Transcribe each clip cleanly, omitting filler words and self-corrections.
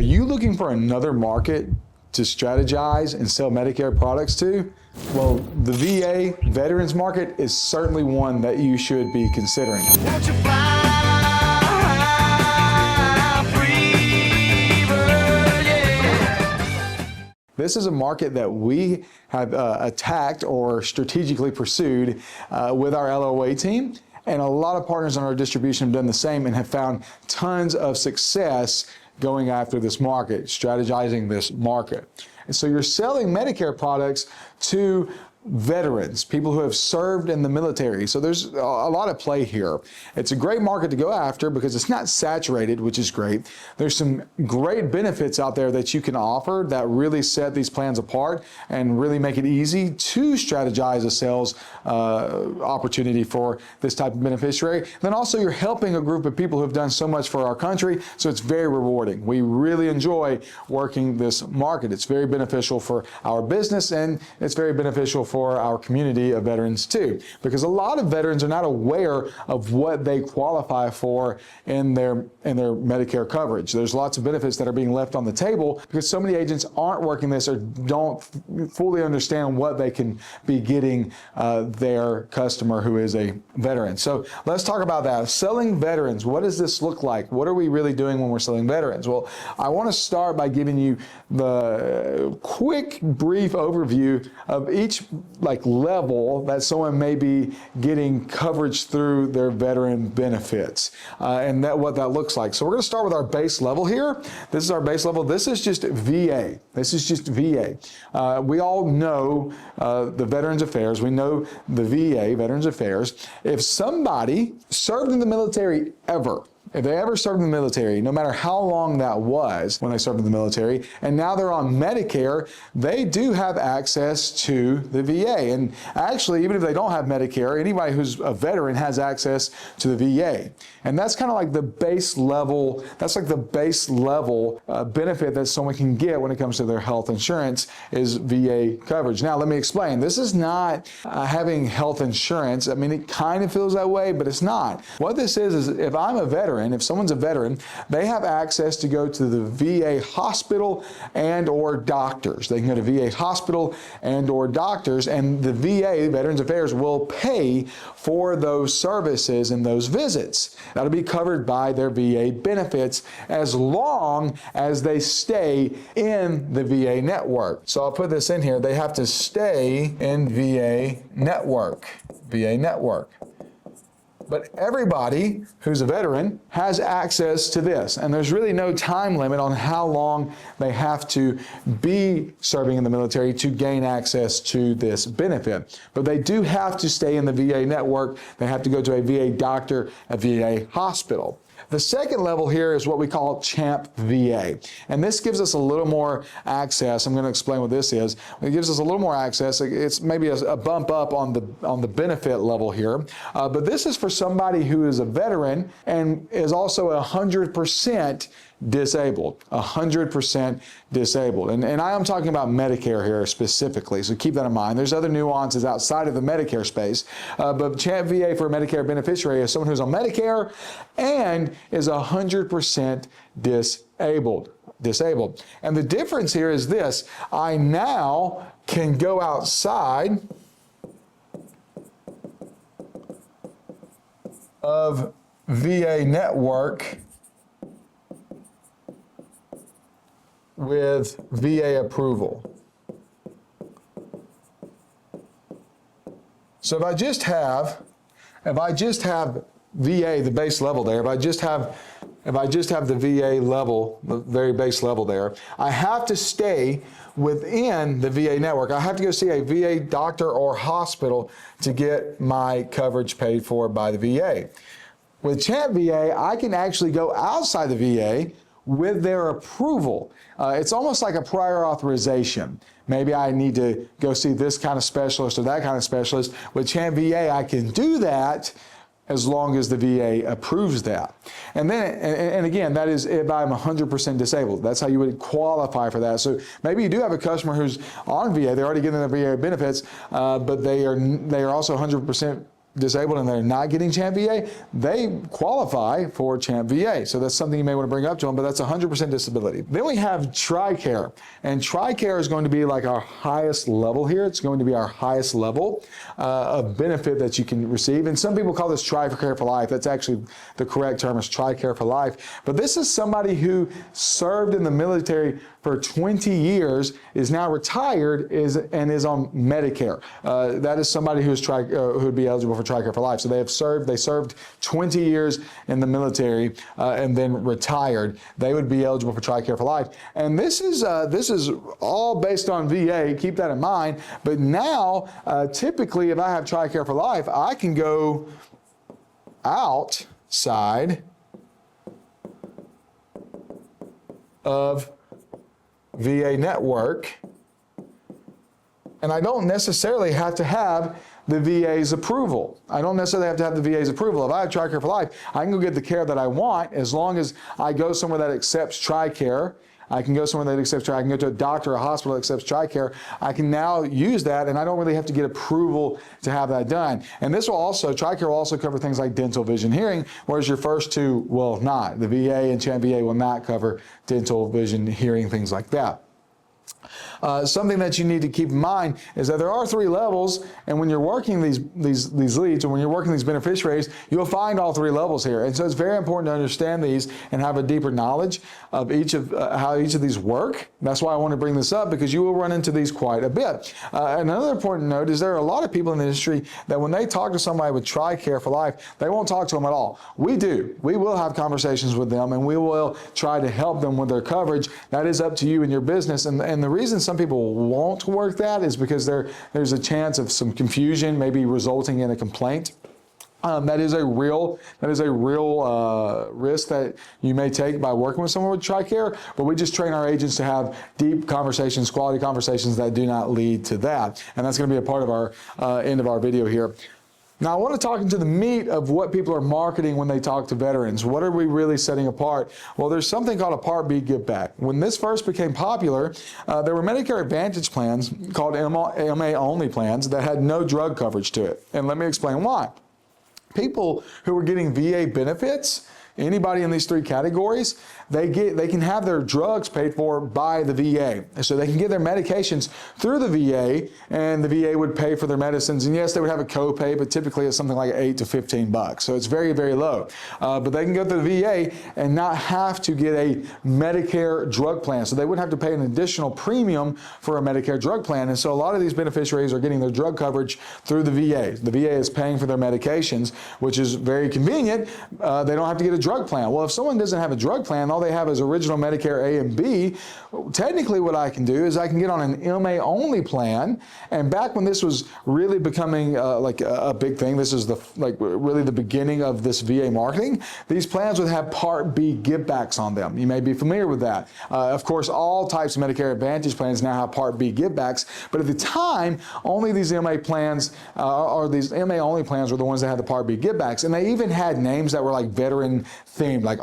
Are you looking for another market to strategize and sell Medicare products to? Well, the VA veterans market is certainly one that you should be considering. Won't you fly free, bird, yeah. This is a market that we have attacked or strategically pursued with our LOA team. And a lot of partners on our distribution have done the same and have found tons of success going after this market, strategizing this market. And so you're selling Medicare products to veterans, people who have served in the military. So there's a lot of play here. It's a great market to go after because it's not saturated, which is great. There's some great benefits out there that you can offer that really set these plans apart and really make it easy to strategize a sales opportunity for this type of beneficiary. Then also you're helping a group of people who have done so much for our country, so it's very rewarding. We really enjoy working this market. It's very beneficial for our business and it's very beneficial for our community of veterans too, because a lot of veterans are not aware of what they qualify for in their Medicare coverage. There's lots of benefits that are being left on the table because so many agents aren't working this or don't fully understand what they can be getting their customer who is a veteran. So let's talk about that. Selling veterans, what does this look like? What are we really doing when we're selling veterans? Well, I want to start by giving you the quick, brief overview of each level that someone may be getting coverage through their veteran benefits and what that looks like. So we're going to start with our base level here. This is our base level. This is just VA. This is just VA. We all know the Veterans Affairs. We know the VA, Veterans Affairs. If somebody served in the military ever, if they ever served in the military, no matter how long that was when they served in the military, and now they're on Medicare, they do have access to the VA. And actually, even if they don't have Medicare, anybody who's a veteran has access to the VA. And that's kind of like the base level, that's like the base level benefit that someone can get when it comes to their health insurance is VA coverage. Now, let me explain. This is not having health insurance. I mean, it kind of feels that way, but it's not. What this is if I'm a veteran, if someone's a veteran, they have access to go to the VA hospital and or doctors. They can go to VA hospital and or doctors, and the VA, Veterans Affairs, will pay for those services and those visits. That'll be covered by their VA benefits as long as they stay in the VA network. So I'll put this in here. They have to stay in VA network. VA network. But everybody who's a veteran has access to this. And there's really no time limit on how long they have to be serving in the military to gain access to this benefit. But they do have to stay in the VA network. They have to go to a VA doctor, a VA hospital. The second level here is what we call CHAMPVA. And this gives us a little more access. I'm going to explain what this is. It gives us a little more access. It's maybe a bump up on the benefit level here. But this is for somebody who is a veteran and is also 100% disabled, 100% disabled. And I am talking about Medicare here specifically, so keep that in mind. There's other nuances outside of the Medicare space, but CHAMPVA for a Medicare beneficiary is someone who's on Medicare and is 100% disabled. And the difference here is this: I now can go outside of VA network with VA approval. So if I just have VA, the base level there, if I just have the VA level, the very base level there, I have to stay within the VA network. I have to go see a VA doctor or hospital to get my coverage paid for by the VA. With CHAMPVA, I can actually go outside the VA with their approval. It's almost like a prior authorization. Maybe I need to go see this kind of specialist or that kind of specialist. With CHAMPVA, I can do that as long as the VA approves that. And then, and again, that is if I'm 100% disabled. That's how you would qualify for that. So maybe you do have a customer who's on VA, they're already getting their VA benefits, but they are also 100% disabled and they're not getting CHAMPVA, they qualify for CHAMPVA. So that's something you may want to bring up to them, but that's 100% disability. Then we have TRICARE, and TRICARE is going to be like our highest level here. It's going to be our highest level of benefit that you can receive. And some people call this TRICARE for life. That's actually the correct term, is TRICARE for life. But this is somebody who served in the military for 20 years, is now retired, and is on Medicare. That is somebody who would be eligible for TRICARE for life. So they served 20 years in the military and then retired. They would be eligible for TRICARE for life. And this is all based on VA. Keep that in mind. But now, typically, if I have TRICARE for life, I can go outside of VA network, and I don't necessarily have to have the VA's approval. I don't necessarily have to have the VA's approval. If I have TRICARE for life, I can go get the care that I want as long as I go somewhere that accepts TRICARE. I can go somewhere that accepts TRICARE. I can go to a doctor or a hospital that accepts TRICARE. I can now use that, and I don't really have to get approval to have that done. And this will also, TRICARE will also cover things like dental, vision, hearing, whereas your first two will not. The VA and CHAMPVA will not cover dental, vision, hearing, things like that. Something that you need to keep in mind is that there are 3 levels, and when you're working these leads, or when you're working these beneficiaries, you'll find all 3 levels here. And so it's very important to understand these and have a deeper knowledge of how each of these work. That's why I want to bring this up, because you will run into these quite a bit. Another important note is there are a lot of people in the industry that when they talk to somebody with TRICARE for life, they won't talk to them at all. We do. We will have conversations with them, and we will try to help them with their coverage. That is up to you and your business. And the reason some people won't work that is because there's a chance of some confusion, maybe resulting in a complaint. That is a real risk that you may take by working with someone with TRICARE, but we just train our agents to have deep conversations, quality conversations that do not lead to that. And that's going to be a part of our end of our video here. Now, I want to talk into the meat of what people are marketing when they talk to veterans. What are we really setting apart? Well, there's something called a Part B giveback. When this first became popular, there were Medicare Advantage plans called MA-only plans that had no drug coverage to it. And let me explain why. People who were getting VA benefits, anybody in these 3 categories, they can have their drugs paid for by the VA. So they can get their medications through the VA, and the VA would pay for their medicines. And yes, they would have a copay, but typically it's something like $8 to $15. So it's very, very low. But they can go to the VA and not have to get a Medicare drug plan. So they wouldn't have to pay an additional premium for a Medicare drug plan. And so a lot of these beneficiaries are getting their drug coverage through the VA. The VA is paying for their medications, which is very convenient. They don't have to get a drug plan. Well, if someone doesn't have a drug plan, all they have is original Medicare A and B, technically what I can do is I can get on an MA-only plan. And back when this was really becoming like a big thing, this is really the beginning of this VA marketing, these plans would have Part B givebacks on them. You may be familiar with that. Of course, all types of Medicare Advantage plans now have Part B givebacks, but at the time, only these MA plans or these MA-only plans were the ones that had the Part B givebacks. And they even had names that were like veteran themed, like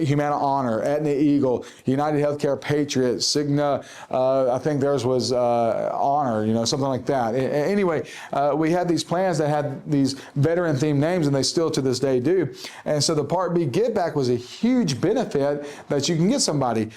Humana Honor, Aetna Eagle, United Healthcare Patriot, Cigna, I think theirs was Honor, something like that. Anyway, we had these plans that had these veteran themed names, and they still to this day do. And so the Part B giveback was a huge benefit that you can get somebody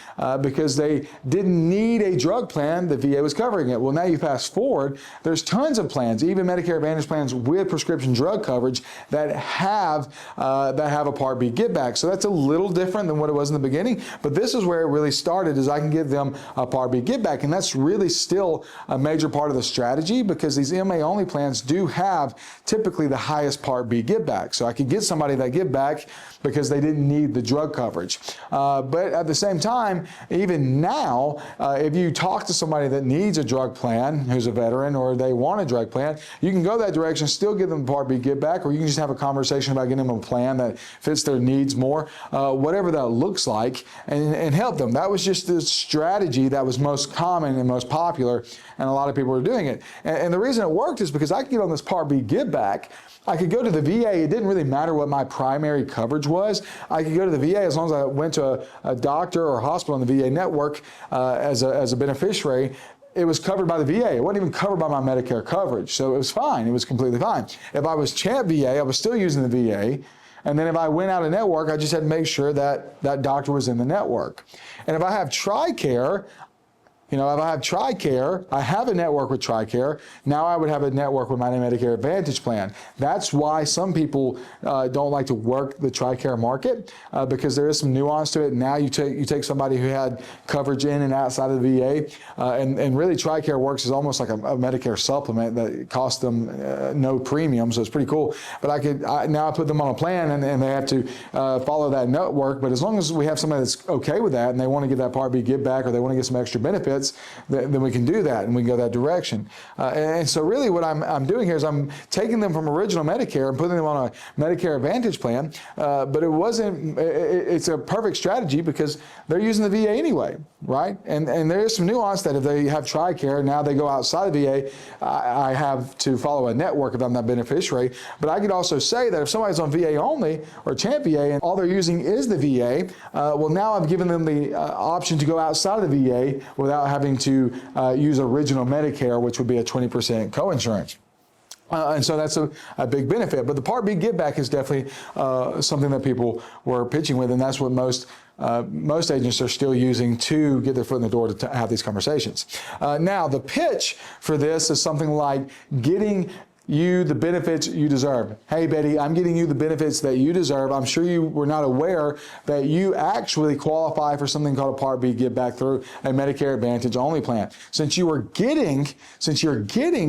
because they didn't need a drug plan. The VA was covering it. Well, now you fast forward, there's tons of plans, even Medicare Advantage plans with prescription drug coverage that have a Part B giveback. So that's a little different than what it was in the beginning, but this is where it really started, is I can give them a Part B giveback, and that's really still a major part of the strategy because these MA-only plans do have typically the highest Part B giveback. So I could get somebody that giveback because they didn't need the drug coverage. But at the same time, even now, if you talk to somebody that needs a drug plan, who's a veteran, or they want a drug plan, you can go that direction, still give them Part B giveback, or you can just have a conversation about getting them a plan that fits their needs more, whatever that looks like, and help them. That was just the strategy that was most common and most popular, and a lot of people were doing it. And the reason it worked is because I could get on this Part B giveback. I could go to the VA. It didn't really matter what my primary coverage was. I could go to the VA as long as I went to a doctor or a hospital in the VA network as a beneficiary. it was covered by the VA. It wasn't even covered by my Medicare coverage. So it was fine. It was completely fine. If I was CHAMPVA, I was still using the VA. And then if I went out of network, I just had to make sure that that doctor was in the network. And if I have TRICARE, if I have TRICARE, I have a network with TRICARE, now I would have a network with my Medicare Advantage plan. That's why some people don't like to work the TRICARE market because there is some nuance to it. Now you take somebody who had coverage in and outside of the VA, and really TRICARE works as almost like a Medicare supplement that costs them no premium, so it's pretty cool. But now I put them on a plan and they have to follow that network, but as long as we have somebody that's okay with that and they want to get that Part B give back or they want to get some extra benefits, then we can do that and we can go that direction. And so really what I'm doing here is I'm taking them from original Medicare and putting them on a Medicare Advantage plan, but it's a perfect strategy because they're using the VA anyway, right? And there is some nuance that if they have TRICARE, now they go outside the VA, I have to follow a network if I'm that beneficiary. But I could also say that if somebody's on VA only or CHAMPVA and all they're using is the VA, well now I've given them the option to go outside of the VA without having to use original Medicare, which would be a 20% coinsurance. And so that's a big benefit. But the Part B give back is definitely something that people were pitching with, and that's what most agents are still using to get their foot in the door to have these conversations. Now, the pitch for this is something like getting you the benefits you deserve. Hey, Betty, I'm getting you the benefits that you deserve. I'm sure you were not aware that you actually qualify for something called a Part B give back through a Medicare Advantage only plan. Since you're getting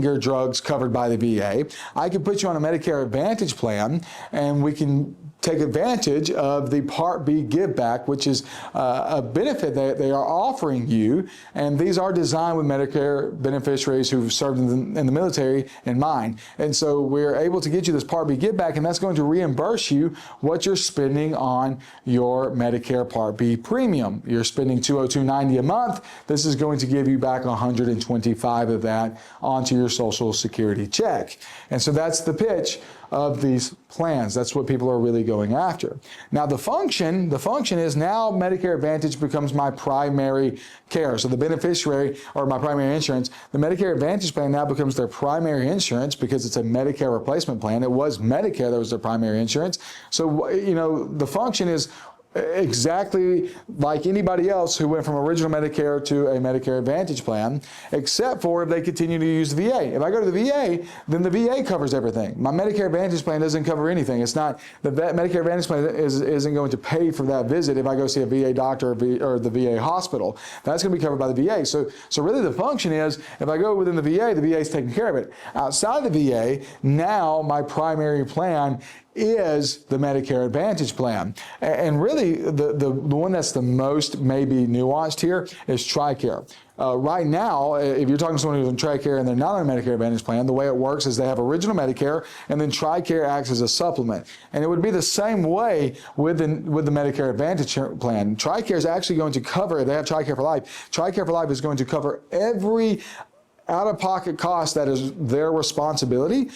your drugs covered by the VA, I can put you on a Medicare Advantage plan and we can take advantage of the Part B give back, which is a benefit that they are offering you. And these are designed with Medicare beneficiaries who've served in the military in mind. And so we're able to get you this Part B give back, and that's going to reimburse you what you're spending on your Medicare Part B premium. You're spending $202.90 a month. This is going to give you back $125 of that onto your Social Security check. And so that's the pitch of these plans. That's what people are really going after. Now the function is now Medicare Advantage becomes my primary care. So the beneficiary or my primary insurance, the Medicare Advantage plan now becomes their primary insurance because it's a Medicare replacement plan. It was Medicare that was their primary insurance. So, the function is exactly like anybody else who went from original Medicare to a Medicare Advantage plan, except for if they continue to use the VA. If I go to the VA, then the VA covers everything. My Medicare Advantage plan doesn't cover anything. It's not, the Medicare Advantage plan isn't going to pay for that visit if I go see a VA doctor or the VA hospital. That's going to be covered by the VA. So really the function is, if I go within the VA is taking care of it. Outside the VA, now my primary plan is the Medicare Advantage plan. And really, the one that's the most maybe nuanced here is TRICARE. Right now, if you're talking to someone who's on TRICARE and they're not on a Medicare Advantage plan, the way it works is they have original Medicare, and then TRICARE acts as a supplement. And it would be the same way with the Medicare Advantage plan. TRICARE is actually going to cover, they have TRICARE for Life. TRICARE for Life is going to cover every out-of-pocket cost that is their responsibility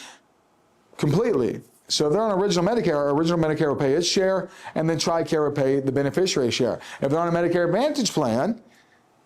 completely. So if they're on original Medicare will pay its share, and then TRICARE will pay the beneficiary share. If they're on a Medicare Advantage plan,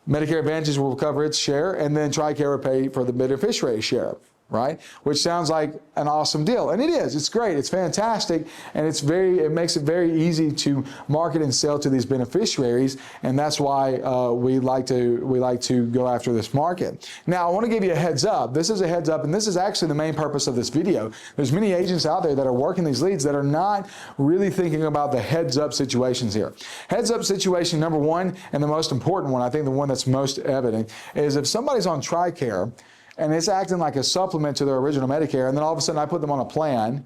Medicare Advantage will cover its share, and then TRICARE will pay for the beneficiary share, right? Which sounds like an awesome deal. And it is. It's great. It's fantastic. And it makes it very easy to market and sell to these beneficiaries. And that's why we like to go after this market. Now, I want to give you a heads up. This is a heads up, and this is actually the main purpose of this video. There's many agents out there that are working these leads that are not really thinking about the heads up situations here. Heads up situation number one, and the most important one, I think the one that's most evident, is if somebody's on TRICARE and it's acting like a supplement to their original Medicare, and then all of a sudden I put them on a plan,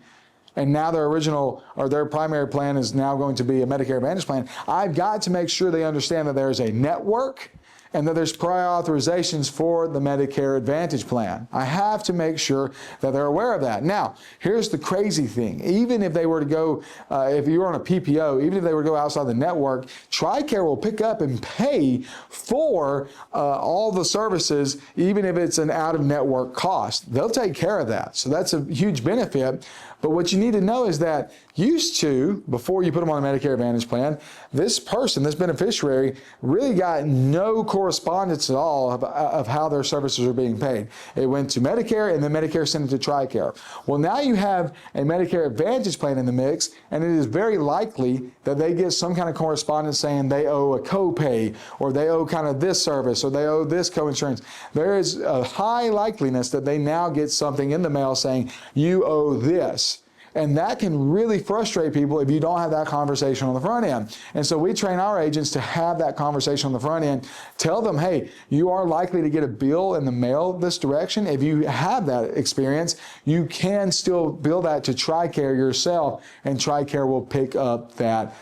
and now their original or their primary plan is now going to be a Medicare Advantage plan, I've got to make sure they understand that there's a network and that there's prior authorizations for the Medicare Advantage plan. I have to make sure that they're aware of that. Now, here's the crazy thing. Even if they were to go, if you're on a PPO, even if they were to go outside the network, TRICARE will pick up and pay for all the services, even if it's an out-of-network cost. They'll take care of that. So that's a huge benefit. But what you need to know is that before you put them on a Medicare Advantage plan, this person, this beneficiary, really got no correspondence at all of how their services are being paid. It went to Medicare, and then Medicare sent it to TRICARE. Well, now you have a Medicare Advantage plan in the mix, and it is very likely that they get some kind of correspondence saying they owe a copay, or they owe kind of this service, or they owe this coinsurance. There is a high likeliness that they now get something in the mail saying you owe this. And that can really frustrate people if you don't have that conversation on the front end. And so we train our agents to have that conversation on the front end. Tell them, hey, you are likely to get a bill in the mail this direction. If you have that experience, you can still bill that to TRICARE yourself, and TRICARE will pick up that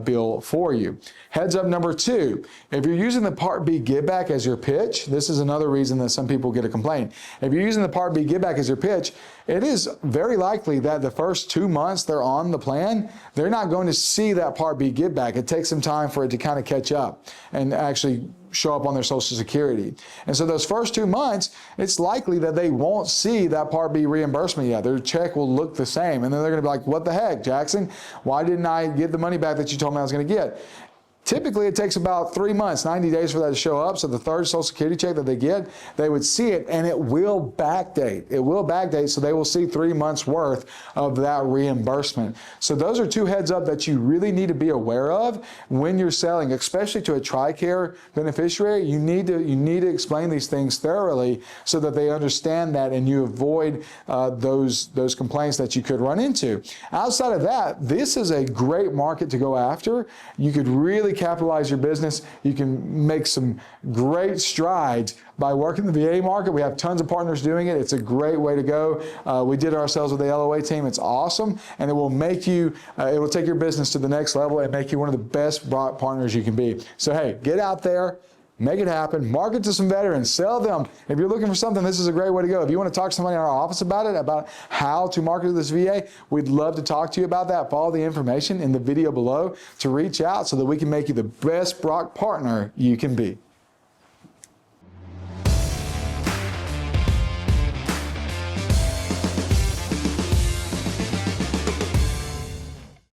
bill for you. Heads up number 2, if you're using the Part B giveback as your pitch, this is another reason that some people get a complaint. If you're using the Part B giveback as your pitch, it is very likely that the first 2 months they're on the plan, they're not going to see that Part B giveback. It takes some time for it to kind of catch up and actually show up on their Social Security. And so those first 2 months, it's likely that they won't see that Part B reimbursement yet. Their check will look the same. And then they're going to be like, what the heck, Jackson? Why didn't I get the money back that you told me I was going to get? Typically, it takes about 3 months, 90 days for that to show up. So the third Social Security check that they get, they would see it, and it will backdate. It will backdate, so they will see 3 months worth of that reimbursement. So those are 2 heads up that you really need to be aware of when you're selling, especially to a TRICARE beneficiary. You need to explain these things thoroughly so that they understand that, and you avoid those complaints that you could run into. Outside of that, this is a great market to go after. You could really capitalize your business. You can make some great strides by working the VA market. We have tons of partners doing it. It's a great way to go. We did it ourselves with the LOA team. It's awesome, and it will make you, it will take your business to the next level and make you one of the best partners you can be. So hey, get out there, make it happen, market to some veterans, sell them. If you're looking for something, this is a great way to go. If you want to talk to somebody in our office about it, about how to market to this VA, we'd love to talk to you about that. Follow the information in the video below to reach out so that we can make you the best partner you can be.